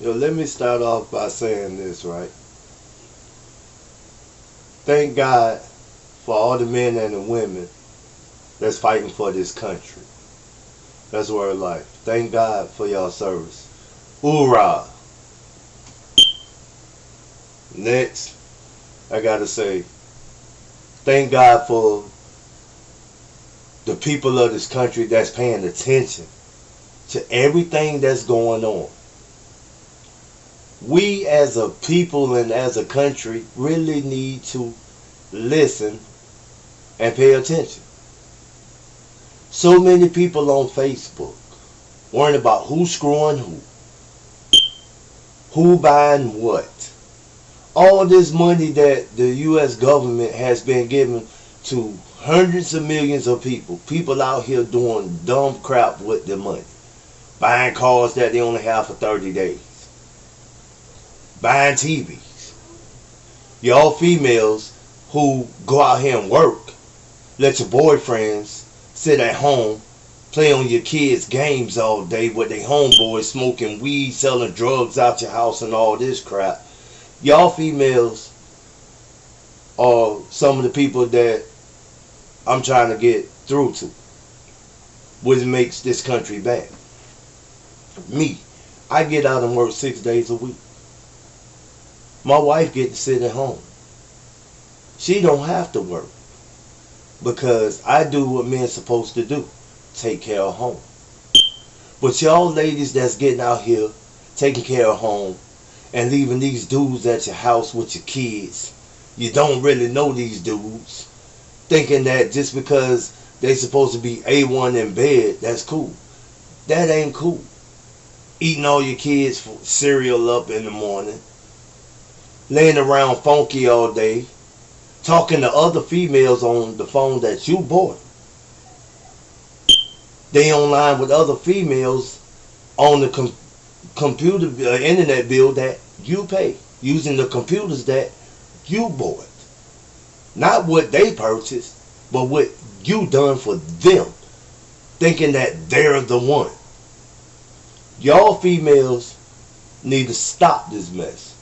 Let me start off by saying this, right? Thank God for all the men and the women that's fighting for this country. That's word of life. Thank God for y'all service. Hoorah! Next, I gotta say, thank God for the people of this country that's paying attention to everything that's going on. We as a people and as a country really need to listen and pay attention. So many people on Facebook worrying about who's screwing who buying what. All this money that the U.S. government has been giving to hundreds of millions of people out here doing dumb crap with their money. Buying cars that they only have for 30 days. Buying TVs. Y'all females who go out here and work, let your boyfriends sit at home, play on your kids' games all day with their homeboys smoking weed, selling drugs out your house and all this crap. Y'all females are some of the people that I'm trying to get through to, which makes this country bad. Me, I get out and work 6 days a week. My wife get to sit at home. She don't have to work because I do what men supposed to do, take care of home. But y'all ladies that's getting out here taking care of home and leaving these dudes at your house with your kids, you don't really know these dudes, thinking that just because they supposed to be A1 in bed, that's cool. That ain't cool. Eating all your kids' cereal up in the morning, laying around funky all day, talking to other females on the phone that you bought. They online with other females on the computer internet bill that you pay, using the computers that you bought. Not what they purchased, but what you done for them, thinking that they're the one. Y'all females need to stop this mess.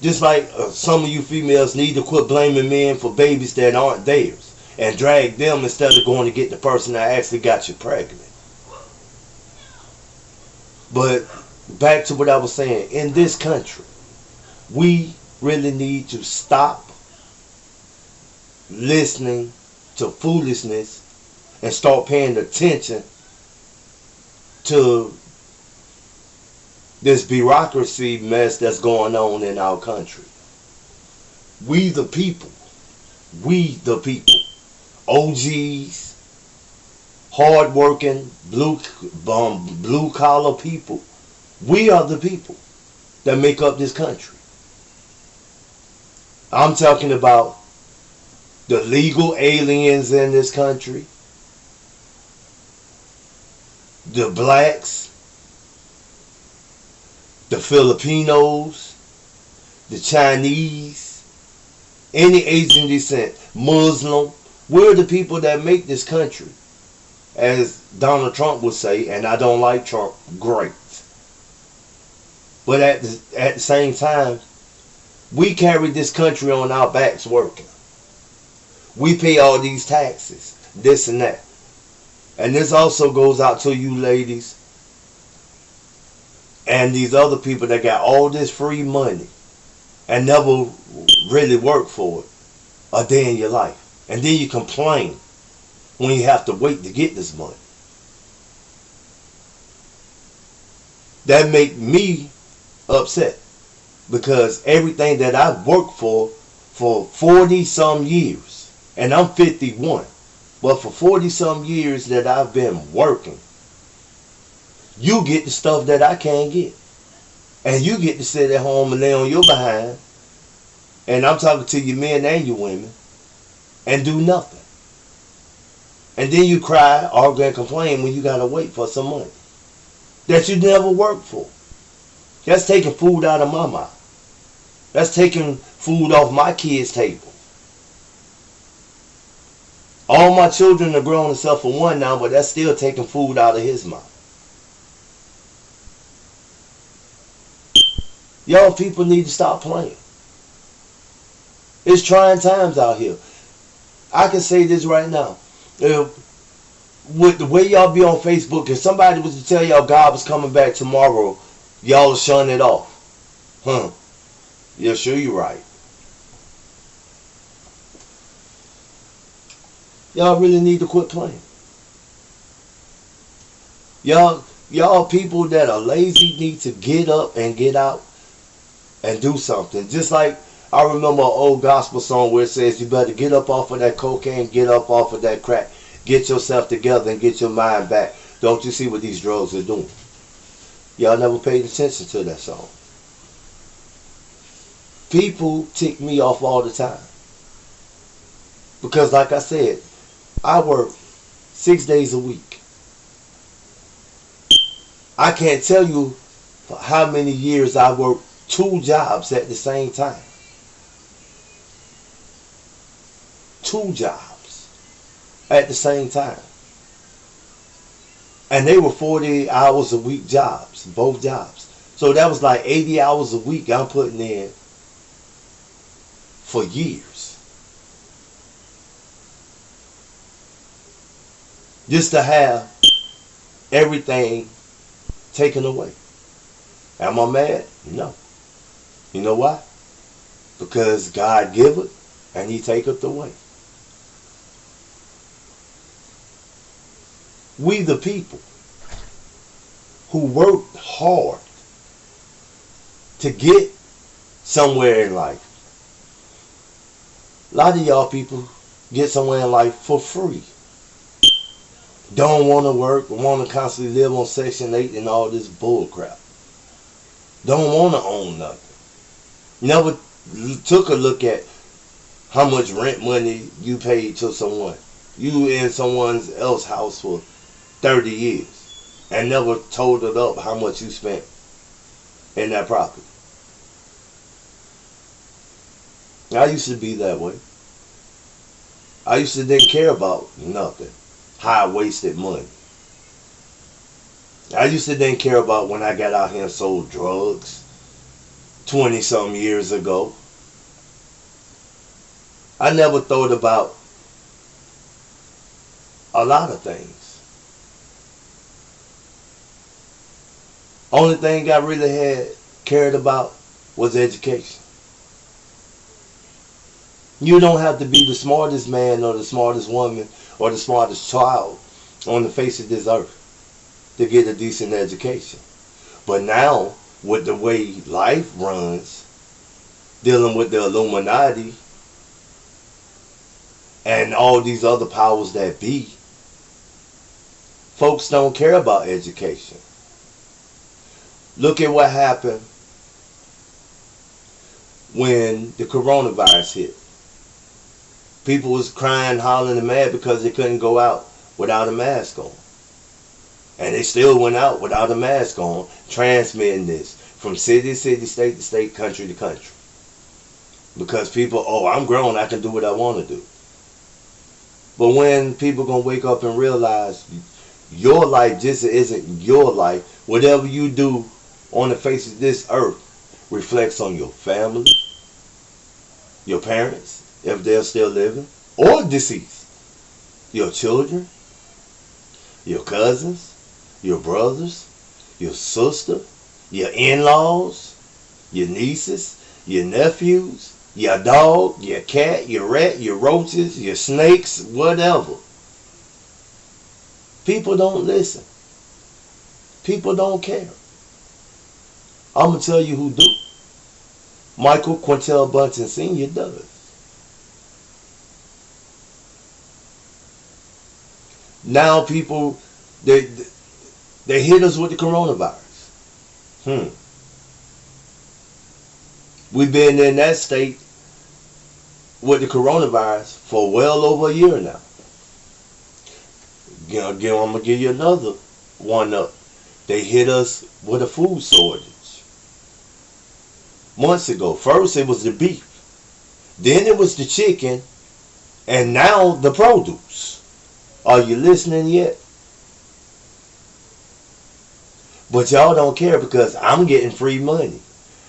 Just like some of you females need to quit blaming men for babies that aren't theirs and drag them instead of going to get the person that actually got you pregnant. But back to what I was saying, in this country, we really need to stop listening to foolishness and start paying attention to this bureaucracy mess that's going on in our country. We the people, OGs, hardworking, blue collar people, we are the people that make up this country. I'm talking about the legal aliens in this country, the blacks, the Filipinos, the Chinese, any Asian descent, Muslim. We're the people that make this country. As Donald Trump would say, and I don't like Trump, great. But at the same time, we carry this country on our backs working. We pay all these taxes, this and that. And this also goes out to you ladies and these other people that got all this free money and never really worked for it a day in your life. And then you complain when you have to wait to get this money. That make me upset because everything that I've worked for 40 some years, and I'm 51, but for 40 some years that I've been working, you get the stuff that I can't get. And you get to sit at home and lay on your behind, and I'm talking to you men and you women, and do nothing. And then you cry, argue, and complain when you gotta wait for some money that you never worked for. That's taking food out of my mouth. That's taking food off my kids' table. All my children are grown except for one now, but that's still taking food out of his mouth. Y'all people need to stop playing. It's trying times out here. I can say this right now. With the way y'all be on Facebook, if somebody was to tell y'all God was coming back tomorrow, y'all will shun it off. Yeah, sure you're right. Y'all really need to quit playing. Y'all people that are lazy need to get up and get out and do something. Just like I remember an old gospel song where it says you better get up off of that cocaine, get up off of that crack, get yourself together and get your mind back. Don't you see what these drugs are doing? Y'all never paid attention to that song. People tick me off all the time. Because like I said, I work 6 days a week. I can't tell you for how many years I worked 2 jobs at the same time. 2 jobs at the same time. And they were 40 hours a week jobs, both jobs. So that was like 80 hours a week I'm putting in for years. Just to have everything taken away. Am I mad? No. You know why? Because God giveth and He taketh away. We the people who worked hard to get somewhere in life. A lot of y'all people get somewhere in life for free. Don't want to work, want to constantly live on Section 8 and all this bull crap. Don't want to own nothing. Never took a look at how much rent money you paid to someone. You in someone else's house for 30 years and never totaled up how much you spent in that property. I used to be that way. I used to didn't care about nothing. How I wasted money. I used to didn't care about when I got out here and sold drugs 20 some years ago. I never thought about a lot of things. Only thing I really had cared about was education. You don't have to be the smartest man or the smartest woman or the smartest child on the face of this earth to get a decent education. But now, with the way life runs, dealing with the Illuminati and all these other powers that be, folks don't care about education. Look at what happened when the coronavirus hit. People was crying, hollering, and mad because they couldn't go out without a mask on. And they still went out without a mask on, transmitting this from city to city, state to state, country to country. Because people, I'm grown, I can do what I want to do. But when people going to wake up and realize your life just isn't your life, whatever you do on the face of this earth reflects on your family, your parents, if they're still living, or deceased, your children, your cousins, your brothers, your sister, your in-laws, your nieces, your nephews, your dog, your cat, your rat, your roaches, your snakes, whatever. People don't listen. People don't care. I'm going to tell you who do. Michael Quintel Bunting Sr. does. Now people, they hit us with the coronavirus. We've been in that state with the coronavirus for well over a year now. I'm going to give you another one up. They hit us with a food shortage months ago. First it was the beef. Then it was the chicken. And now the produce. Are you listening yet? But y'all don't care because I'm getting free money.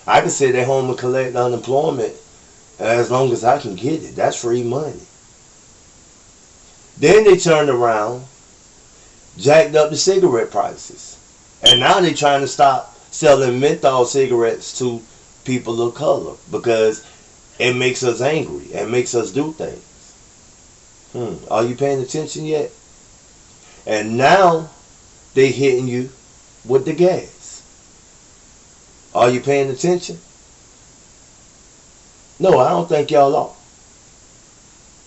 I can sit at home and collect unemployment as long as I can get it. That's free money. Then they turned around, jacked up the cigarette prices. And now they're trying to stop selling menthol cigarettes to people of color because it makes us angry. It makes us do things. Are you paying attention yet? And now they hitting you with the gas. Are you paying attention? No, I don't think y'all are.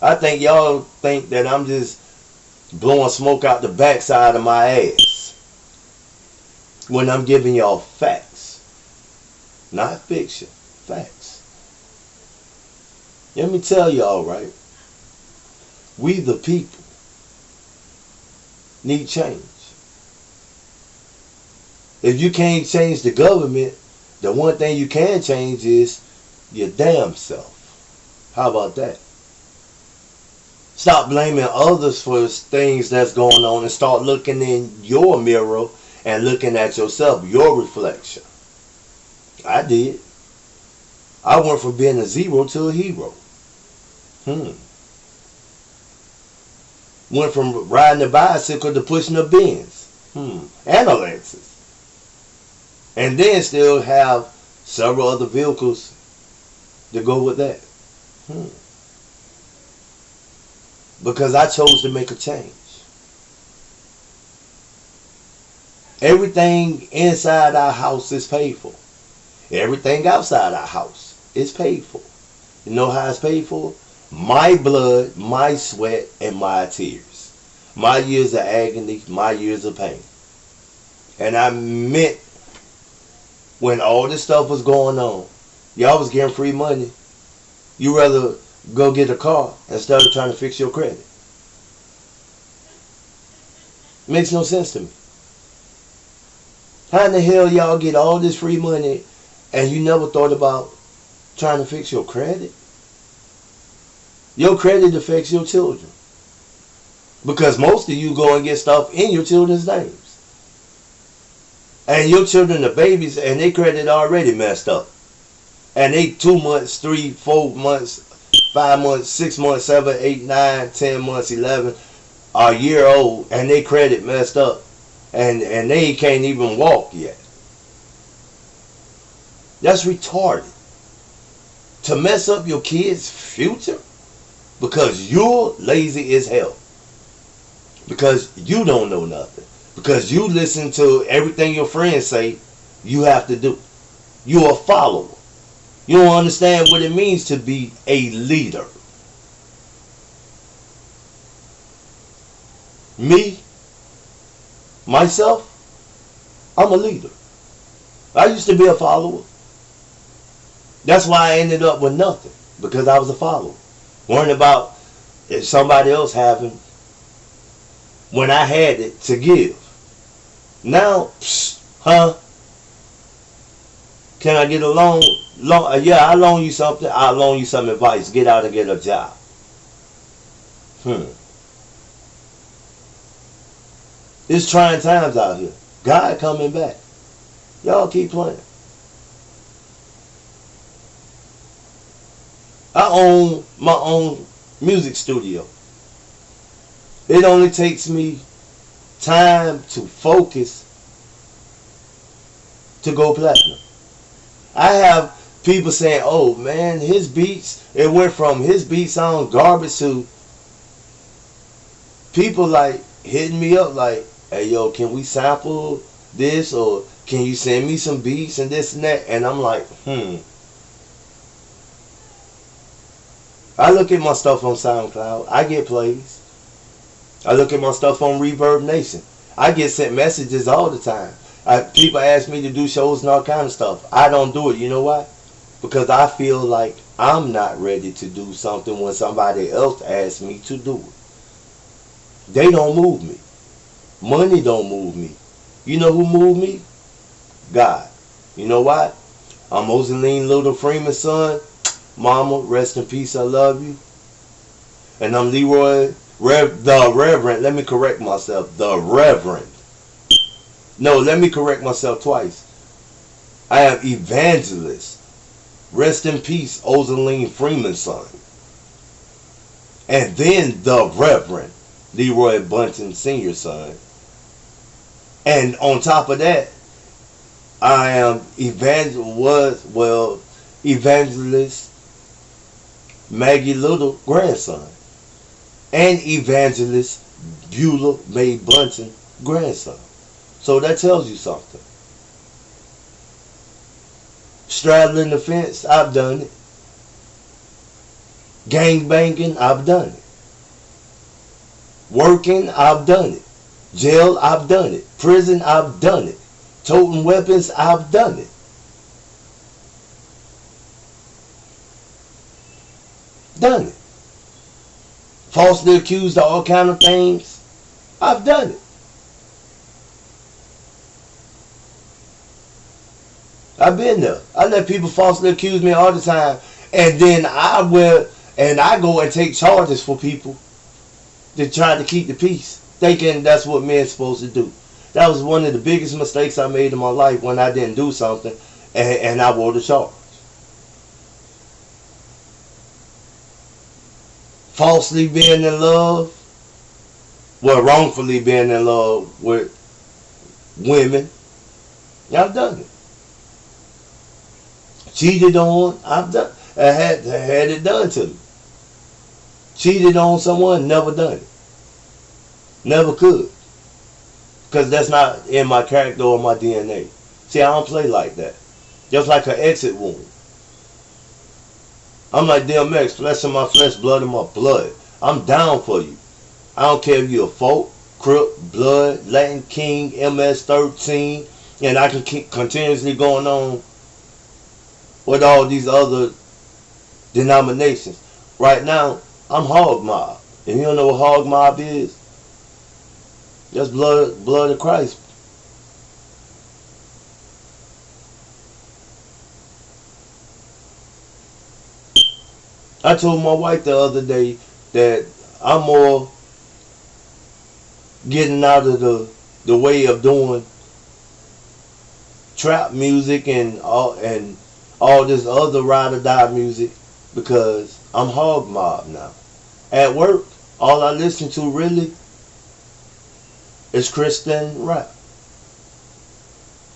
I think y'all think that I'm just blowing smoke out the backside of my ass when I'm giving y'all facts. Not fiction. Facts. Let me tell y'all, right? We the people need change. If you can't change the government, the one thing you can change is your damn self. How about that? Stop blaming others for things that's going on and start looking in your mirror and looking at yourself, your reflection. I did. I went from being a zero to a hero. Went from riding a bicycle to pushing a Benz. And a Lexus. And then still have several other vehicles to go with that. Because I chose to make a change. Everything inside our house is paid for. Everything outside our house is paid for. You know how it's paid for? My blood, my sweat, and my tears. My years of agony, my years of pain. And I meant when all this stuff was going on, y'all was getting free money. You rather go get a car instead of trying to fix your credit. Makes no sense to me. How in the hell y'all get all this free money and you never thought about trying to fix your credit? Your credit affects your children. Because most of you go and get stuff in your children's names. And your children are babies and their credit already messed up. And they 2 months, 3, 4 months, 5 months, 6 months, 7, 8, 9, 10 months, 11, a year old, and their credit messed up. And they can't even walk yet. That's retarded. To mess up your kids' future because you're lazy as hell. Because you don't know nothing. Because you listen to everything your friends say you have to do. You're a follower. You don't understand what it means to be a leader. Me, myself, I'm a leader. I used to be a follower. That's why I ended up with nothing. Because I was a follower. Worrying about if somebody else having when I had it to give. Now, can I get a loan? Yeah, I'll loan you something. I'll loan you some advice. Get out and get a job. It's trying times out here. God coming back. Y'all keep playing. I own my own music studio. It only takes me time to focus to go platinum. I have people saying, oh man, his beats, it went from his beat sound garbage to people like hitting me up like, hey yo, can we sample this, or can you send me some beats and this and that? And I'm like, I look at my stuff on SoundCloud. I get plays. I look at my stuff on Reverb Nation. I get sent messages all the time. People ask me to do shows and all kind of stuff. I don't do it. You know why? Because I feel like I'm not ready to do something when somebody else asks me to do it. They don't move me. Money don't move me. You know who moved me? God. You know why? I'm Ozaline Little Freeman's son. Mama, rest in peace, I love you. And I'm Leroy, the Reverend. Let me correct myself. The Reverend. No, let me correct myself twice. I have Evangelist. Rest in peace, Ozaline Freeman's son. And then the Reverend Leroy Bunton Sr.'s son. And on top of that, I am Evangelist Maggie Little grandson. And Evangelist Beulah May Bunton grandson. So that tells you something. Straddling the fence, I've done it. Gang banging, I've done it. Working, I've done it. Jail, I've done it. Prison, I've done it. Toting weapons, I've done it. Done it. Falsely accused of all kind of things, I've done it. I've been there. I let people falsely accuse me all the time. And then I go and take charges for people that try to keep the peace, thinking that's what men's supposed to do. That was one of the biggest mistakes I made in my life, when I didn't do something and I wore the charge. Falsely being in love, wrongfully being in love with women, yeah, I've done it. Cheated on, I've done. I had it done to me. Cheated on someone, never done it. Never could. Because that's not in my character or my DNA. See, I don't play like that. Just like an exit wound. I'm like DMX, flesh in my flesh, blood in my blood. I'm down for you. I don't care if you're a folk, Crip, Blood, Latin King, MS-13, and I can keep continuously going on with all these other denominations. Right now, I'm Hog Mob. And you don't know what Hog Mob is? That's blood of Christ. I told my wife the other day that I'm more getting out of the way of doing trap music and all this other ride or die music, because I'm Hog Mob now. At work, all I listen to really is Christian rap.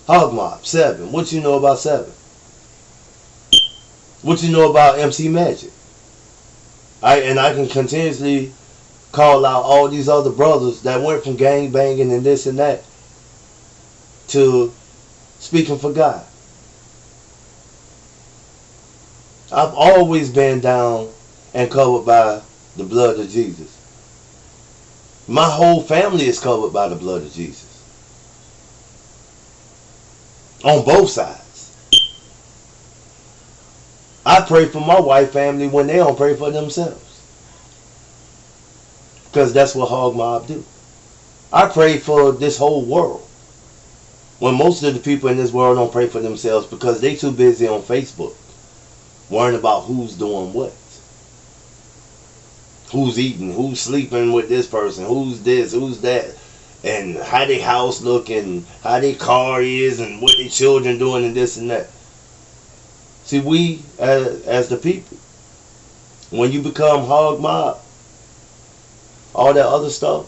Hog Mob, 7. What you know about 7? What you know about MC Magic? I can continuously call out all these other brothers that went from gang banging and this and that to speaking for God. I've always been down and covered by the blood of Jesus. My whole family is covered by the blood of Jesus. On both sides. I pray for my wife family when they don't pray for themselves. Because that's what Hog Mob do. I pray for this whole world, when most of the people in this world don't pray for themselves because they too busy on Facebook worrying about who's doing what. Who's eating, who's sleeping with this person, who's this, who's that, and how their house look, and how their car is, and what their children doing, and this and that. See, we, as the people, when you become Hog Mob, all that other stuff,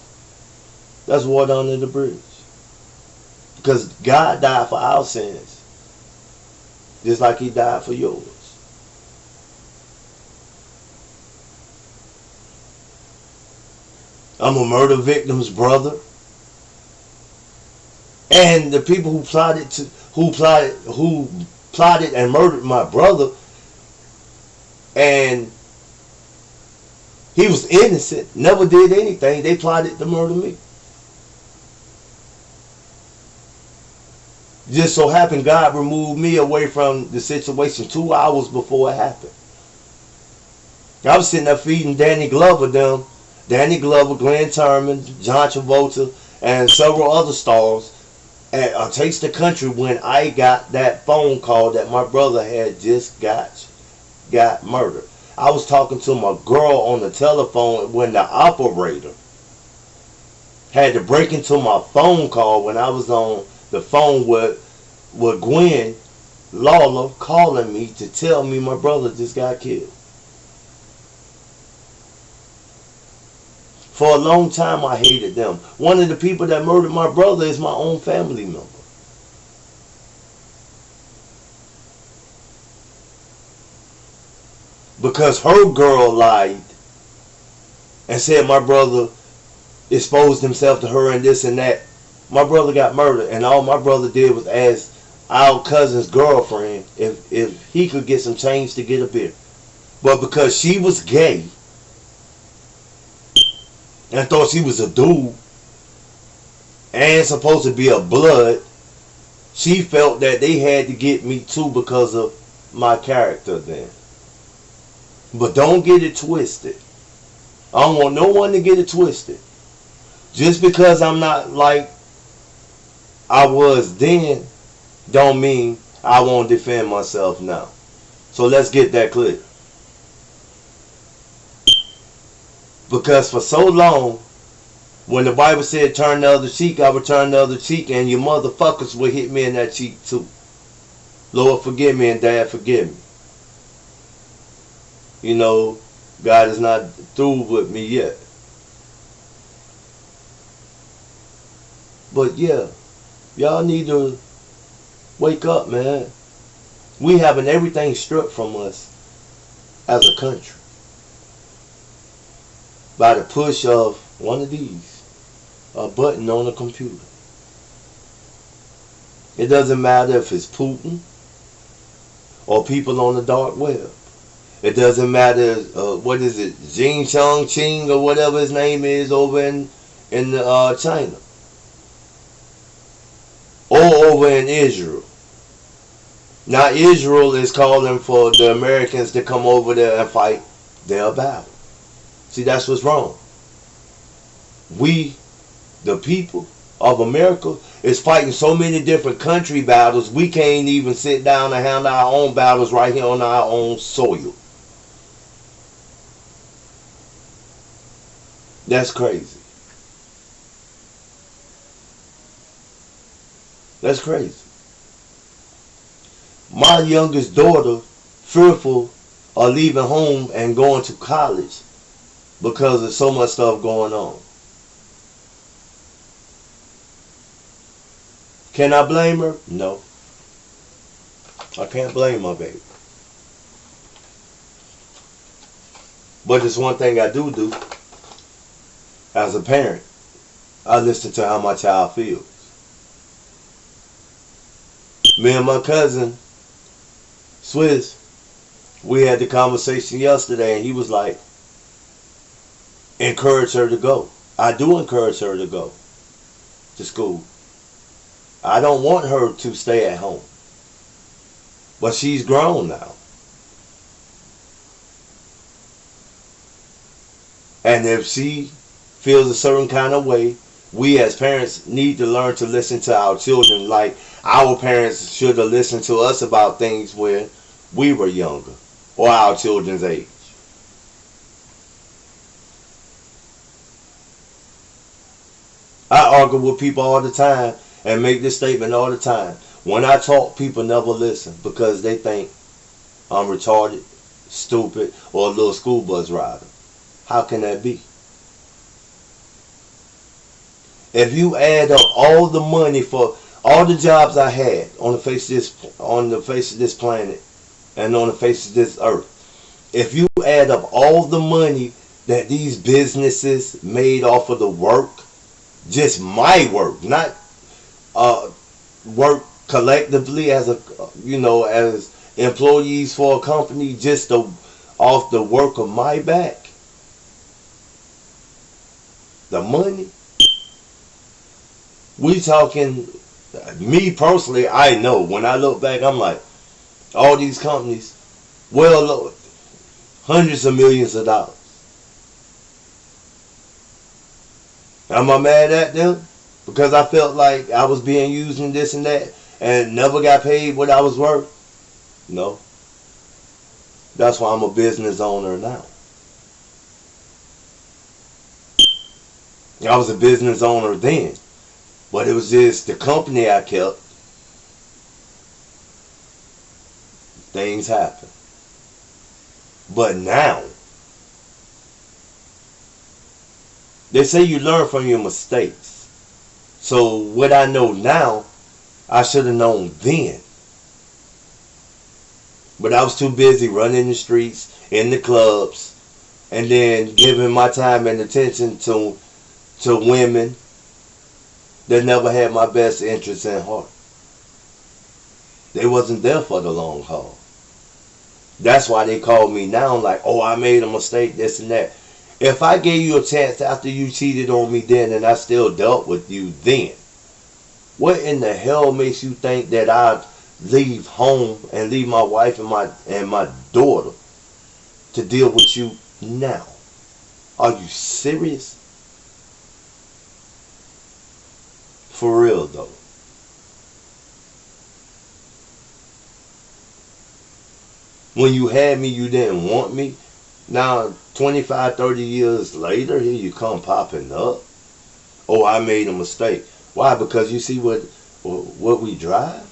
that's water under the bridge. Because God died for our sins, just like He died for yours. I'm a murder victim's brother. And the people who plotted and murdered my brother, and he was innocent, never did anything, they plotted to murder me. Just so happened God removed me away from the situation 2 hours before it happened. I was sitting there feeding Danny Glover them. Danny Glover, Glenn Turman, John Travolta, and several other stars at A Taste of Country when I got that phone call that my brother had just got murdered. I was talking to my girl on the telephone when the operator had to break into my phone call when I was on the phone with Gwen Lawler calling me to tell me my brother just got killed. For a long time, I hated them. One of the people that murdered my brother is my own family member. Because her girl lied and said my brother exposed himself to her and this and that. My brother got murdered, and all my brother did was ask our cousin's girlfriend if he could get some change to get a beer. But because she was gay and thought she was a dude and supposed to be a blood, she felt that they had to get me too because of my character then. But don't get it twisted. I don't want no one to get it twisted. Just because I'm not like I was then, don't mean I won't defend myself now. So let's get that clear. Because for so long, when the Bible said turn the other cheek, I would turn the other cheek, and your motherfuckers would hit me in that cheek too. Lord forgive me and Dad forgive me. You know, God is not through with me yet. But yeah, y'all need to wake up, man. We having everything stripped from us as a country by the push of one of these, a button on a computer. It doesn't matter if it's Putin or people on the dark web. It doesn't matter, what is it, Jing Chong Ching or whatever his name is over in China. Or over in Israel. Now Israel is calling for the Americans to come over there and fight their battle. See, that's what's wrong. We, the people of America, is fighting so many different country battles, we can't even sit down and handle our own battles right here on our own soil. That's crazy. That's crazy. My youngest daughter, fearful of leaving home and going to college because of so much stuff going on. Can I blame her? No. I can't blame my baby. But it's one thing I do as a parent. I listen to how my child feels. Me and my cousin, Swiss, we had the conversation yesterday, and he was like, encourage her to go. I do encourage her to go to school. I don't want her to stay at home. But she's grown now. And if she feels a certain kind of way, we as parents need to learn to listen to our children like our parents should have listened to us about things when we were younger or our children's age. I argue with people all the time and make this statement all the time. When I talk, people never listen because they think I'm retarded, stupid, or a little school bus rider. How can that be? If you add up all the money for all the jobs I had on the face of this planet and on the face of this earth, if you add up all the money that these businesses made off of the work, just my work, not work collectively as as employees for a company, just off the work of my back, the money. We talking, me personally, I know. When I look back, I'm like, all these companies, well, hundreds of millions of dollars. Am I mad at them? Because I felt like I was being used in this and that and never got paid what I was worth? No. That's why I'm a business owner now. I was a business owner then. But it was just the company I kept. Things happen. But now, they say you learn from your mistakes. So what I know now, I should have known then. But I was too busy running the streets, in the clubs, and then giving my time and attention to women that never had my best interests in heart. They wasn't there for the long haul. That's why they call me now like, oh, I made a mistake, this and that. If I gave you a chance after you cheated on me then and I still dealt with you then, what in the hell makes you think that I'd leave home and leave my wife and my daughter to deal with you now? Are you serious? For real though. When you had me, you didn't want me. Now, 25, 30 years later, here you come popping up. Oh, I made a mistake. Why? Because you see what we drive?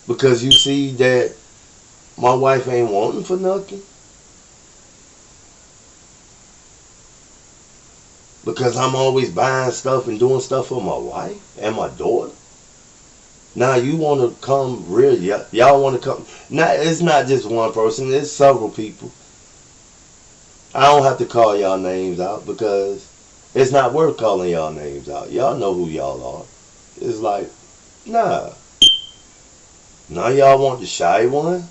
Because you see that my wife ain't wanting for nothing? Because I'm always buying stuff and doing stuff for my wife and my daughter? Now you want to come real, y'all want to come. Now it's not just one person, it's several people. I don't have to call y'all names out because it's not worth calling y'all names out. Y'all know who y'all are. It's like, nah. Now y'all want the shy one?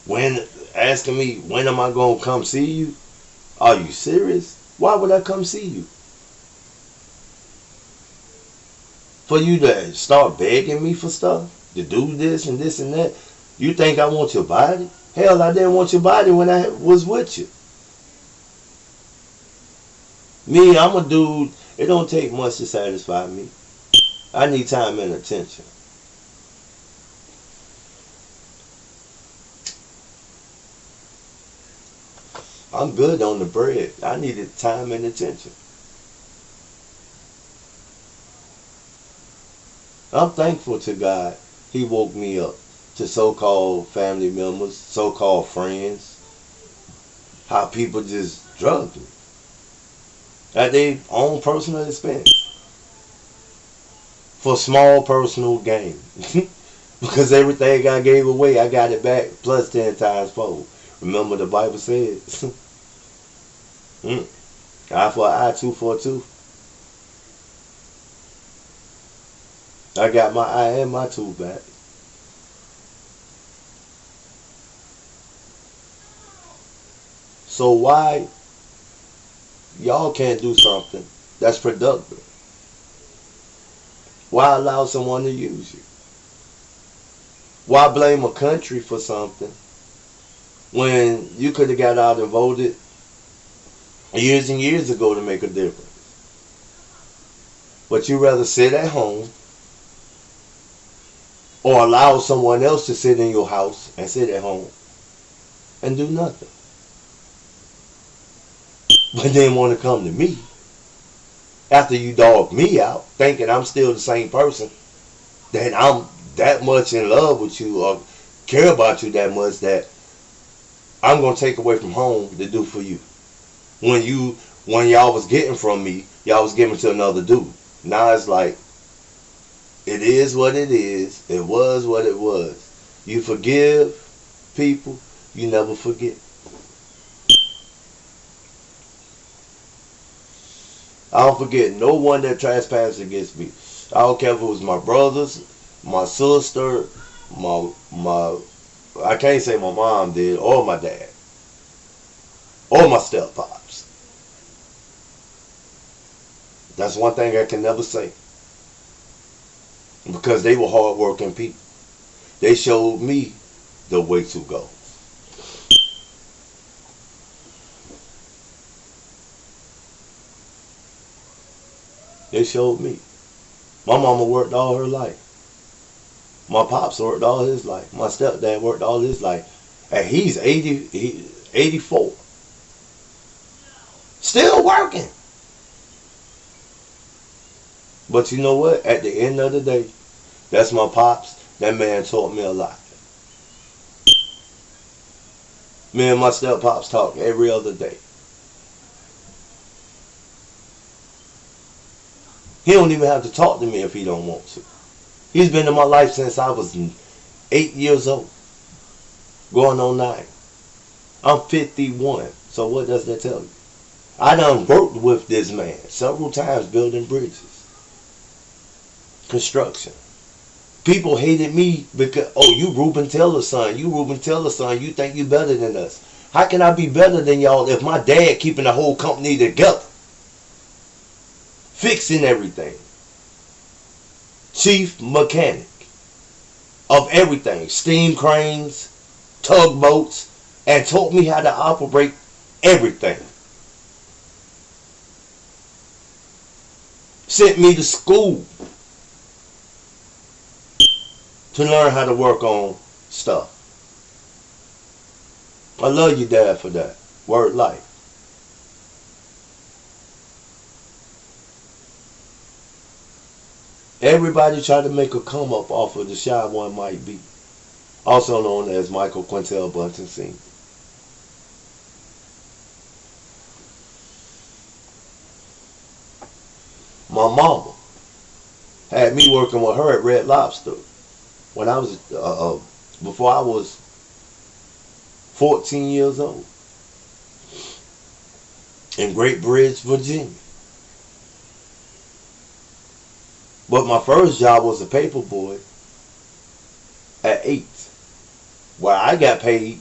When asking me when am I gonna come see you? Are you serious? Why would I come see you? For you to start begging me for stuff, to do this and this and that. You think I want your body? Hell, I didn't want your body when I was with you. Me, I'm a dude, it don't take much to satisfy me. I need time and attention. I'm good on the bread. I needed time and attention. I'm thankful to God. He woke me up to so-called family members, so-called friends. How people just drugged me at their own personal expense for small personal gain. Because everything I gave away, I got it back plus 10 times fold. Remember the Bible says, eye for an eye, tooth for a tooth. I got my eye and my tooth back. So why y'all can't do something that's productive? Why allow someone to use you? Why blame a country for something when you could have got out and voted years and years ago to make a difference? But you rather sit at home or allow someone else to sit in your house and sit at home and do nothing. But then want to come to me after you dog me out, thinking I'm still the same person, that I'm that much in love with you or care about you that much that I'm going to take away from home to do for you. When y'all was getting from me, y'all was giving to another dude. Now it's like, it is what it is. It was what it was. You forgive people, you never forget. I don't forget no one that trespassed against me. I don't care if it was my brothers, my sister, my I can't say my mom did, or my dad, or my step pops. That's one thing I can never say. Because they were hard-working people. They showed me the way to go. They showed me. My mama worked all her life. My pops worked all his life. My stepdad worked all his life. And he's 84. Still working. But you know what? At the end of the day, That's my pops. That man taught me a lot. Me and my step pops talk every other day. He don't even have to talk to me if he don't want to. He's been in my life since I was 8 years old. Going on 9. I'm 51. So what does that tell you? I done worked with this man several times building bridges. Construction. People hated me because, oh, you Reuben Taylor's son. You Reuben Taylor's son. You think you better than us. How can I be better than y'all if my dad keeping the whole company together? Fixing everything. Chief mechanic of everything. Steam cranes, tugboats, and taught me how to operate everything. Sent me to school to learn how to work on stuff. I love you, Dad, for that. Word life. Everybody try to make a come up off of the shy one might be. Also known as Michael Quintel Bunton Sr. My mama had me working with her at Red Lobster when I was before I was 14 years old in Great Bridge, Virginia. But my first job was a paper boy at 8, where I got paid.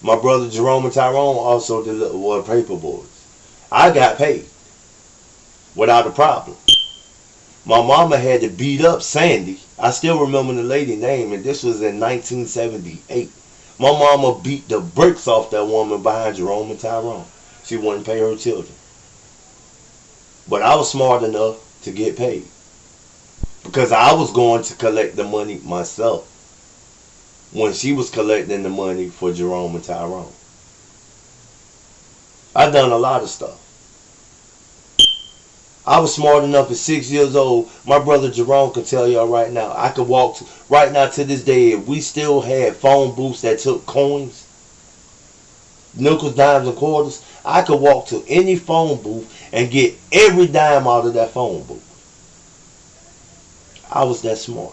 My brother Jerome and Tyrone also were paper boys. I got paid without a problem. My mama had to beat up Sandy. I still remember the lady name, and this was in 1978. My mama beat the bricks off that woman behind Jerome and Tyrone. She wouldn't pay her children. But I was smart enough to get paid, because I was going to collect the money myself when she was collecting the money for Jerome and Tyrone. I done a lot of stuff. I was smart enough at 6 years old. My brother Jerome can tell y'all right now. I could walk right now to this day. If we still had phone booths that took coins, nickels, dimes, and quarters, I could walk to any phone booth and get every dime out of that phone booth. I was that smart.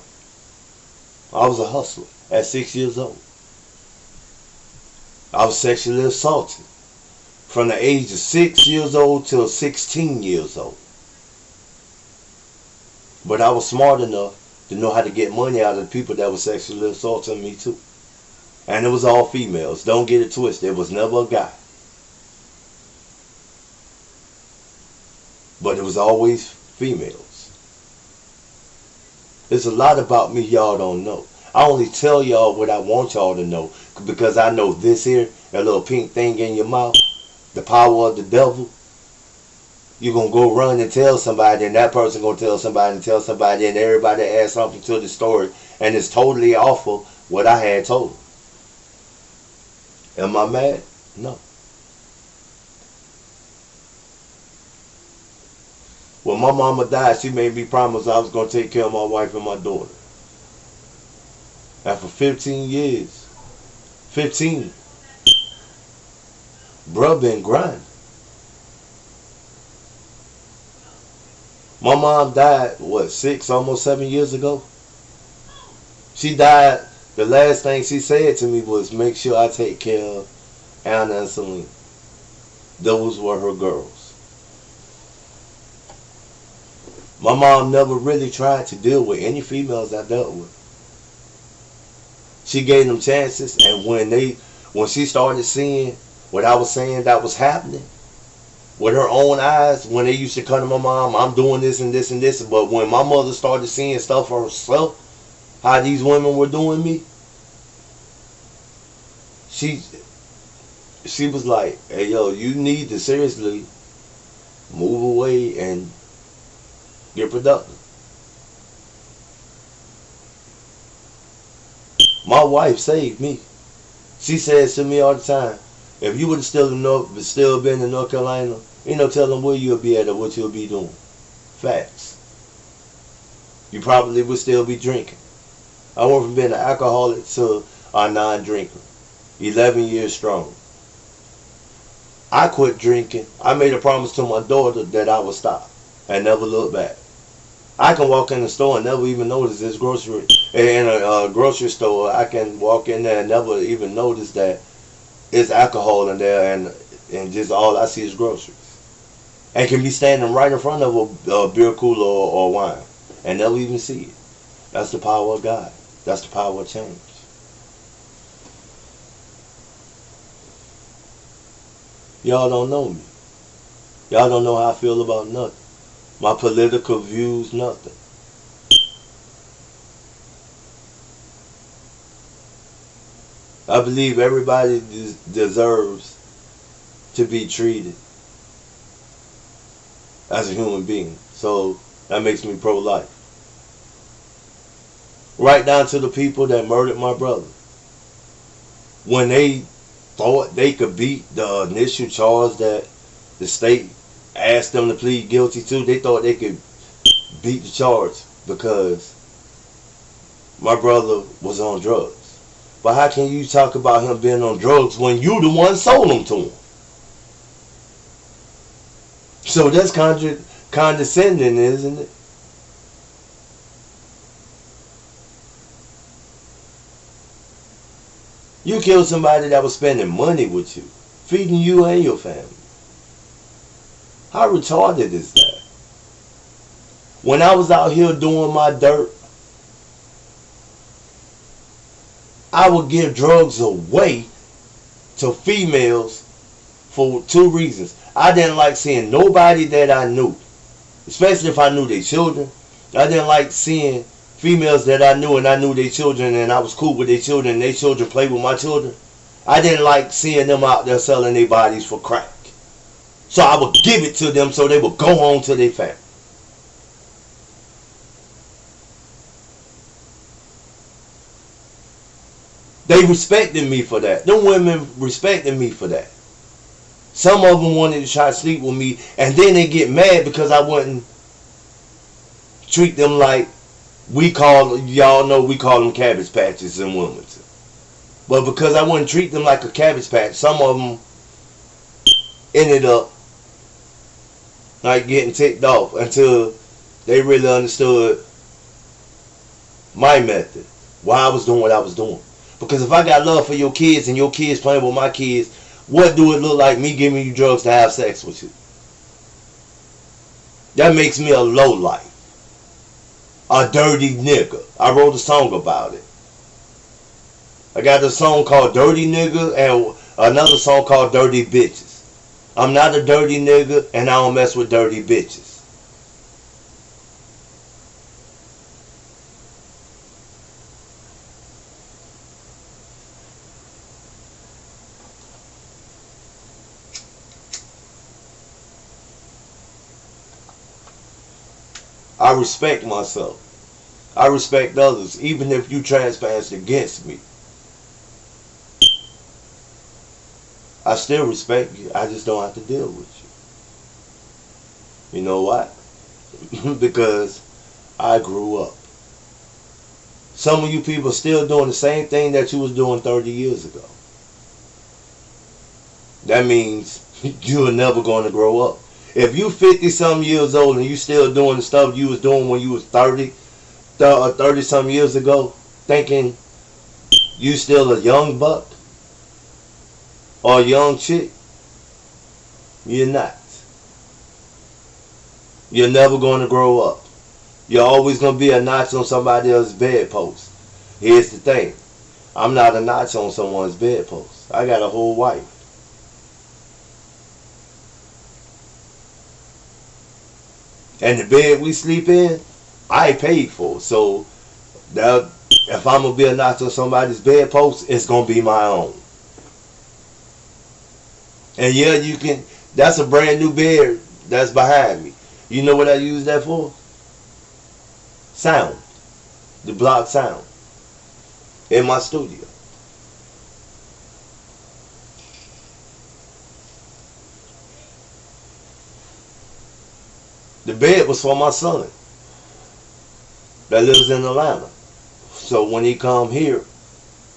I was a hustler at 6 years old. I was sexually assaulted from the age of 6 years old till 16 years old. But I was smart enough to know how to get money out of the people that were sexually assaulting me too. And it was all females. Don't get it twisted. It was never a guy. But it was always females. There's a lot about me y'all don't know. I only tell y'all what I want y'all to know, because I know this here, that little pink thing in your mouth, the power of the devil. You're going to go run and tell somebody, and that person going to tell somebody and tell somebody, and everybody adds something to the story, and it's totally off of what I had told them. Am I mad? No. When my mama died, she made me promise I was going to take care of my wife and my daughter. And for 15 years, 15, bruh been grinding. My mom died, 6, almost 7 years ago? She died, the last thing she said to me was, make sure I take care of Anna and Selena. Those were her girls. My mom never really tried to deal with any females I dealt with. She gave them chances, and when she started seeing what I was saying that was happening, with her own eyes, when they used to come to my mom, I'm doing this and this and this. But when my mother started seeing stuff for herself, how these women were doing me, she was like, hey, yo, you need to seriously move away and get productive. My wife saved me. She says to me all the time, if you would have still been in North Carolina, ain't no telling where you'll be at or what you'll be doing. Facts. You probably would still be drinking. I went from being an alcoholic to a non-drinker. 11 years strong. I quit drinking. I made a promise to my daughter that I would stop and never look back. I can walk in the store and never even notice this grocery in a grocery store. I can walk in there and never even notice that it's alcohol in there, and just all I see is groceries. And can be standing right in front of a beer cooler or wine and never even see it. That's the power of God. That's the power of change. Y'all don't know me. Y'all don't know how I feel about nothing. My political views, nothing. I believe everybody deserves to be treated as a human being. So that makes me pro-life. Right down to the people that murdered my brother. When they thought they could beat the initial charge that the state asked them to plead guilty to, they thought they could beat the charge because my brother was on drugs. But how can you talk about him being on drugs when you the one sold them to him? So that's condescending, isn't it? You killed somebody that was spending money with you, feeding you and your family. How retarded is that? When I was out here doing my dirt, I would give drugs away to females for two reasons. I didn't like seeing nobody that I knew, especially if I knew their children. I didn't like seeing females that I knew and I knew their children and I was cool with their children and their children played with my children. I didn't like seeing them out there selling their bodies for crack. So I would give it to them so they would go home to their family. They respected me for that. Them women respected me for that. Some of them wanted to try to sleep with me, and then they get mad because I wouldn't treat them like y'all know we call them cabbage patches in Wilmington. But because I wouldn't treat them like a cabbage patch, some of them ended up like getting ticked off until they really understood my method, why I was doing what I was doing. Because if I got love for your kids and your kids playing with my kids, what do it look like me giving you drugs to have sex with you? That makes me a lowlife. A dirty nigga. I wrote a song about it. I got a song called Dirty Nigga and another song called Dirty Bitches. I'm not a dirty nigga and I don't mess with dirty bitches. I respect myself. I respect others, even if you trespass against me. I still respect you. I just don't have to deal with you. You know why? Because I grew up. Some of you people are still doing the same thing that you was doing 30 years ago. That means you're never going to grow up. If you 50 some years old and you still doing the stuff you was doing when you was 30 some years ago, thinking you still a young buck or a young chick, you're not. You're never going to grow up. You're always going to be a notch on somebody else's bedpost. Here's the thing. I'm not a notch on someone's bedpost. I got a whole wife. And the bed we sleep in, I paid for. So that if I'm going to be a notch on somebody's bedpost, it's going to be my own. And yeah, you can, that's a brand new bed that's behind me. You know what I use that for? Sound. The block sound. In my studio. The bed was for my son. that lives in Atlanta. So when he come here,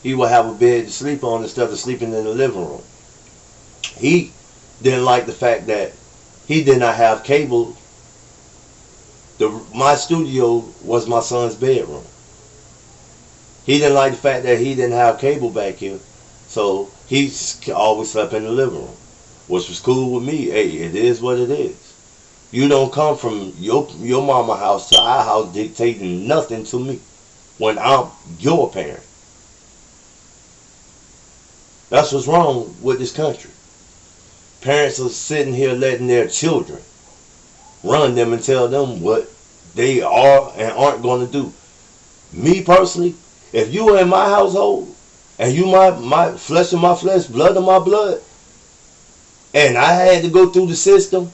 he will have a bed to sleep on instead of sleeping in the living room. He didn't like the fact that he did not have cable. My studio was my son's bedroom. He didn't like the fact that he didn't have cable back here. So he always slept in the living room, which was cool with me. Hey, it is what it is. You don't come from your mama house to our house dictating nothing to me when I'm your parent. That's what's wrong with this country. Parents are sitting here letting their children run them and tell them what they are and aren't going to do. Me personally, if you were in my household and you my flesh of my flesh, blood of my blood, and I had to go through the system,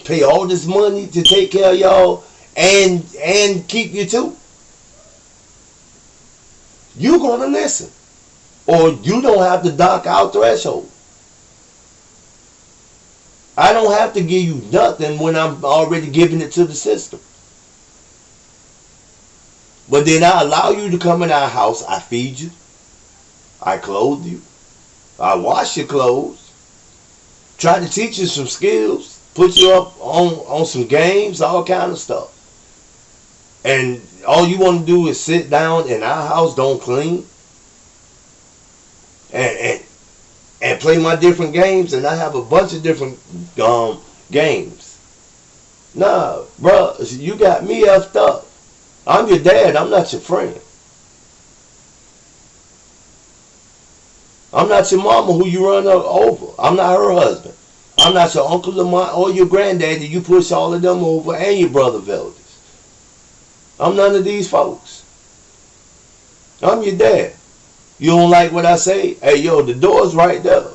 pay all this money to take care of y'all and keep you too, you're going to listen. Or you don't have to dock our threshold. I don't have to give you nothing when I'm already giving it to the system. But then I allow you to come in our house. I feed you. I clothe you. I wash your clothes. Try to teach you some skills. Put you up on some games, all kind of stuff. And all you want to do is sit down in our house, don't clean, and play my different games, and I have a bunch of different games. Nah, bro, you got me effed up. I'm your dad, I'm not your friend. I'm not your mama who you run over. I'm not her husband. I'm not your uncle or your granddaddy you push all of them over, and your brother Veldis. I'm none of these folks. I'm your dad. You don't like what I say? Hey, yo, the door's right there.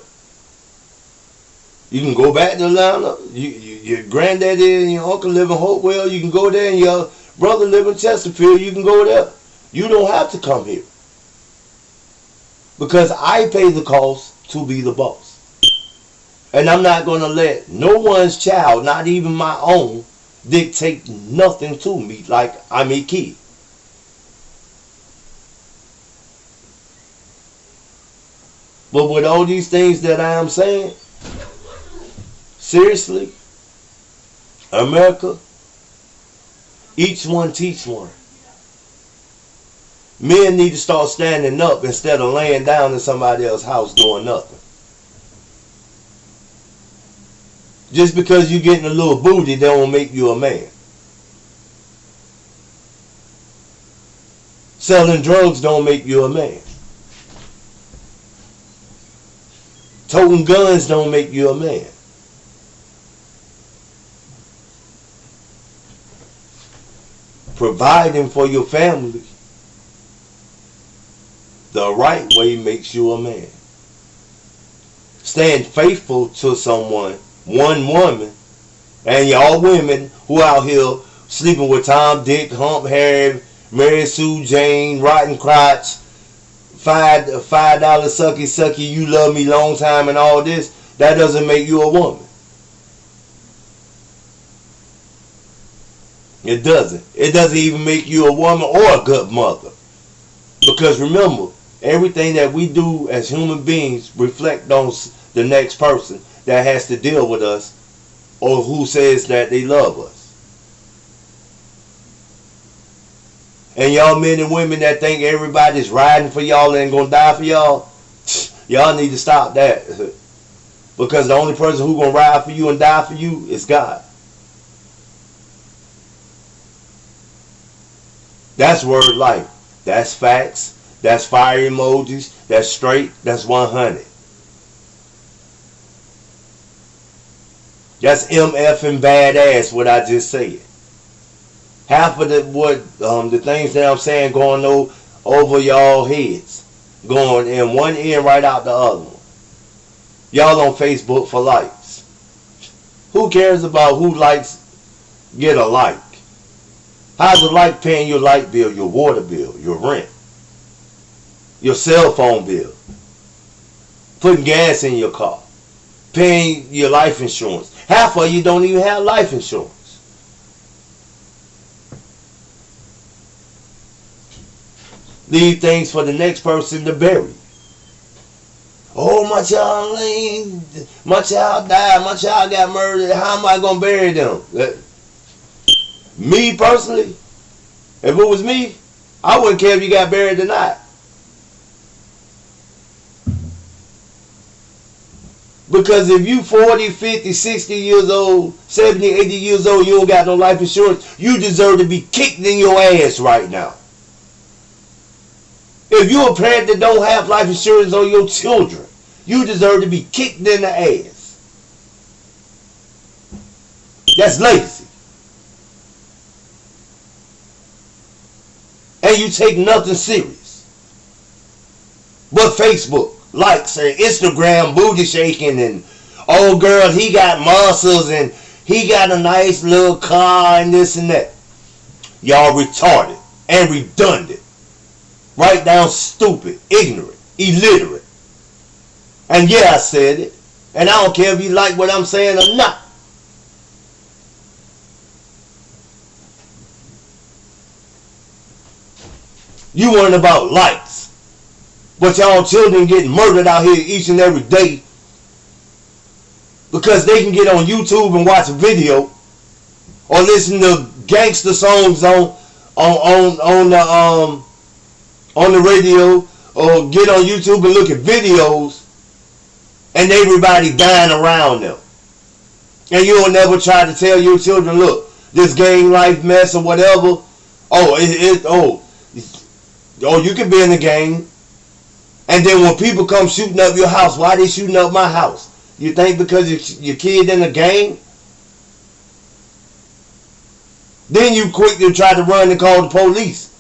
You can go back to Atlanta. Your granddaddy and your uncle live in Hopewell. You can go there, and your brother live in Chesterfield. You can go there. You don't have to come here. Because I pay the cost to be the boss. And I'm not going to let no one's child, not even my own, dictate nothing to me like I'm a kid. But with all these things that I am saying, seriously, America, each one teach one. Men need to start standing up instead of laying down in somebody else's house doing nothing. Just because you're getting a little booty, that won't make you a man. Selling drugs don't make you a man. Toting guns don't make you a man. Providing for your family the right way makes you a man. Staying faithful to someone, one woman, and y'all women who out here sleeping with Tom, Dick, Hump, Harry, Mary Sue, Jane, Rotten Crotch, $5 sucky, you love me long time and all this, that doesn't make you a woman. It doesn't. It doesn't even make you a woman or a good mother. Because remember, everything that we do as human beings reflect on the next person that has to deal with us or who says that they love us. And y'all men and women that think everybody's riding for y'all and gonna die for y'all, y'all need to stop that. Because the only person who's gonna ride for you and die for you is God. That's word life. That's facts. That's fire emojis. That's straight. That's 100. That's MF and badass what I just said. Half of the things that I'm saying going over y'all heads. Going in one ear right out the other one. Y'all on Facebook for likes. Who cares about who likes get a like? How's a like paying your light bill, your water bill, your rent, your cell phone bill, putting gas in your car, paying your life insurance? Half of you don't even have life insurance. Leave things for the next person to bury. Oh, my child died, my child got murdered. How am I gonna bury them? Me personally, if it was me, I wouldn't care if you got buried or not. Because if you 40, 50, 60 years old, 70, 80 years old, you don't got no life insurance, you deserve to be kicked in your ass right now. If you're a parent that don't have life insurance on your children, you deserve to be kicked in the ass. That's lazy. And you take nothing serious. But Facebook, likes, and Instagram booty shaking, and oh girl, he got muscles and he got a nice little car and this and that. Y'all retarded and redundant. Right down stupid, ignorant, illiterate. And yeah, I said it. And I don't care if you like what I'm saying or not. You worrying about likes. But y'all children getting murdered out here each and every day because they can get on YouTube and watch a video or listen to gangster songs on the radio, or get on YouTube and look at videos, and everybody dying around them. And you will never try to tell your children, look, this gang life mess or whatever. You can be in the gang. And then when people come shooting up your house, why they shooting up my house? You think because your kid in a gang? Then you quick to try to run and call the police.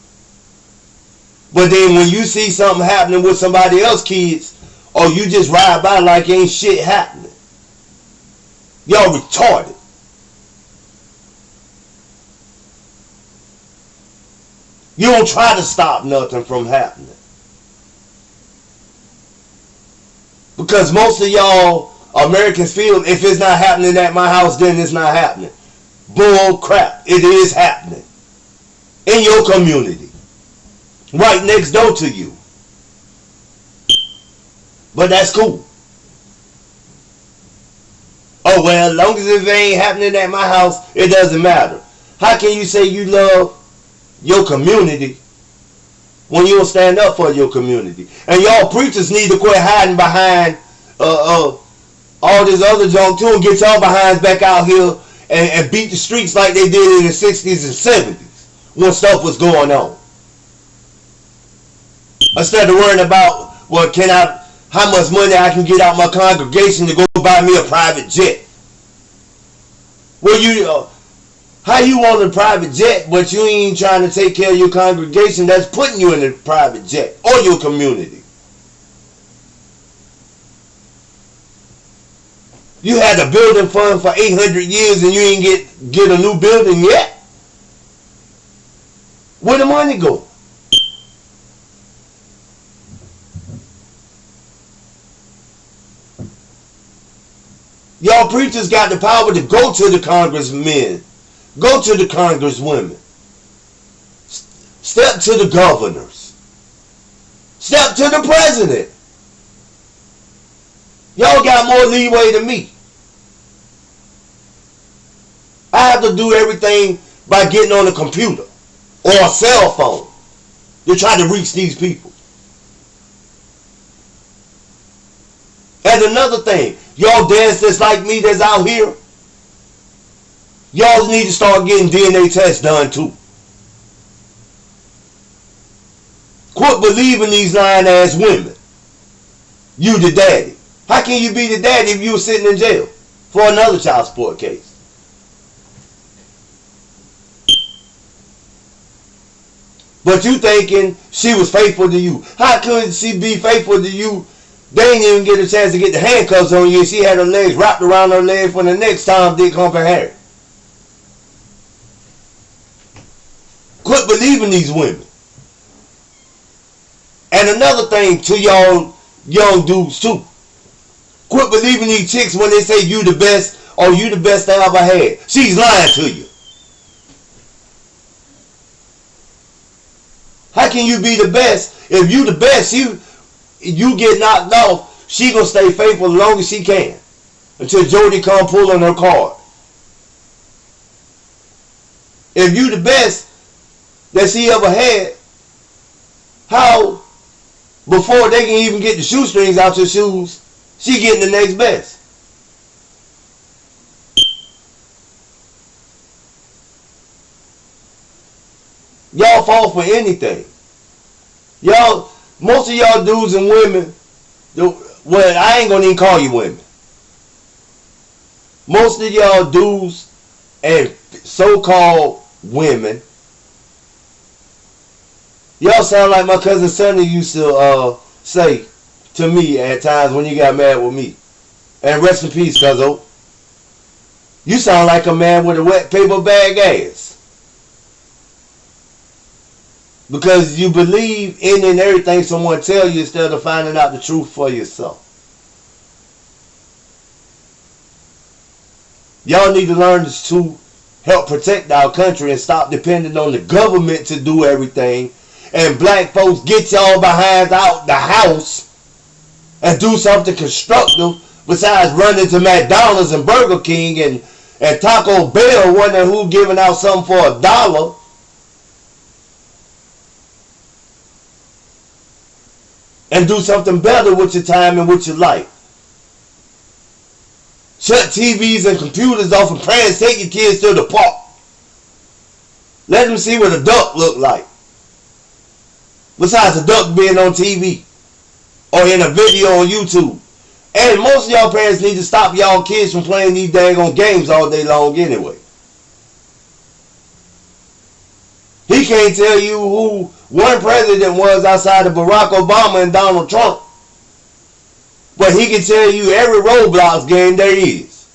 But then when you see something happening with somebody else's kids, you just ride by like ain't shit happening. Y'all retarded. You don't try to stop nothing from happening. Because most of y'all Americans feel if it's not happening at my house, then it's not happening. Bull crap. It is happening. In your community. Right next door to you. But that's cool. Oh, well, as long as it ain't happening at my house, it doesn't matter. How can you say you love your community when you don't stand up for your community? And y'all preachers need to quit hiding behind all this other junk too and get y'all behinds back out here and beat the streets like they did in the 60s and 70s when stuff was going on. Instead of worrying about, how much money I can get out my congregation to go buy me a private jet. How you want a private jet, but you ain't trying to take care of your congregation that's putting you in a private jet or your community? You had a building fund for 800 years and you ain't get a new building yet? Where the money go? Y'all preachers got the power to go to the congressmen, go to the congresswomen, step to the governors, step to the president. Y'all got more leeway than me. I have to do everything by getting on a computer or a cell phone to try to reach these people. And another thing, y'all dads that's like me that's out here, y'all need to start getting DNA tests done too. Quit believing these lying ass women. You the daddy. How can you be the daddy if you were sitting in jail for another child support case? But you thinking she was faithful to you. How could she be faithful to you? They ain't even get a chance to get the handcuffs on you. She had her legs wrapped around her leg for the next time Dick Hump and Harry. Quit believing these women. And another thing to y'all young dudes too. Quit believing these chicks when they say you the best or you the best I ever had. She's lying to you. How can you be the best if you the best? You get knocked off, she gonna stay faithful as long as she can until Jody come pulling her card. If you the best that she ever had, how before they can even get the shoestrings out your shoes, she getting the next best? Y'all fall for anything. Y'all, most of y'all dudes and women, well, I ain't gonna even call you women. Most of y'all dudes and so-called women, y'all sound like my cousin Sonny used to say to me at times when you got mad with me. And rest in peace, cuzzo. You sound like a man with a wet paper bag ass. Because you believe in and everything someone tell you instead of finding out the truth for yourself. Y'all need to learn to help protect our country and stop depending on the government to do everything. And black folks, get y'all behinds out the house and do something constructive besides running to McDonald's and Burger King and Taco Bell, wondering who giving out something for $1. And do something better with your time and with your life. Shut TVs and computers off and parents take your kids to the park. Let them see what a duck look like. Besides a duck being on TV or in a video on YouTube. And most of y'all parents need to stop y'all kids from playing these daggone games all day long anyway. He can't tell you who one president was outside of Barack Obama and Donald Trump. But he can tell you every Roblox game there is.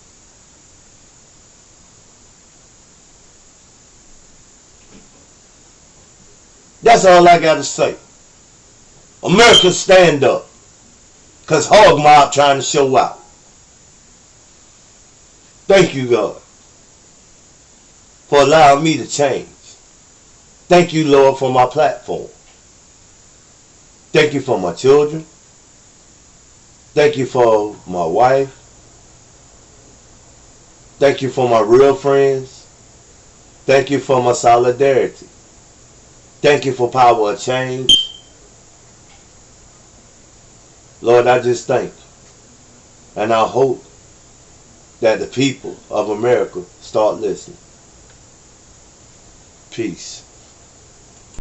That's all I got to say. America, stand up. Because Hog Mob trying to show out. Thank you, God, for allowing me to change. Thank you, Lord, for my platform. Thank you for my children. Thank you for my wife. Thank you for my real friends. Thank you for my solidarity. Thank you for power of change. Lord, I just thank you. And I hope that the people of America start listening. Peace.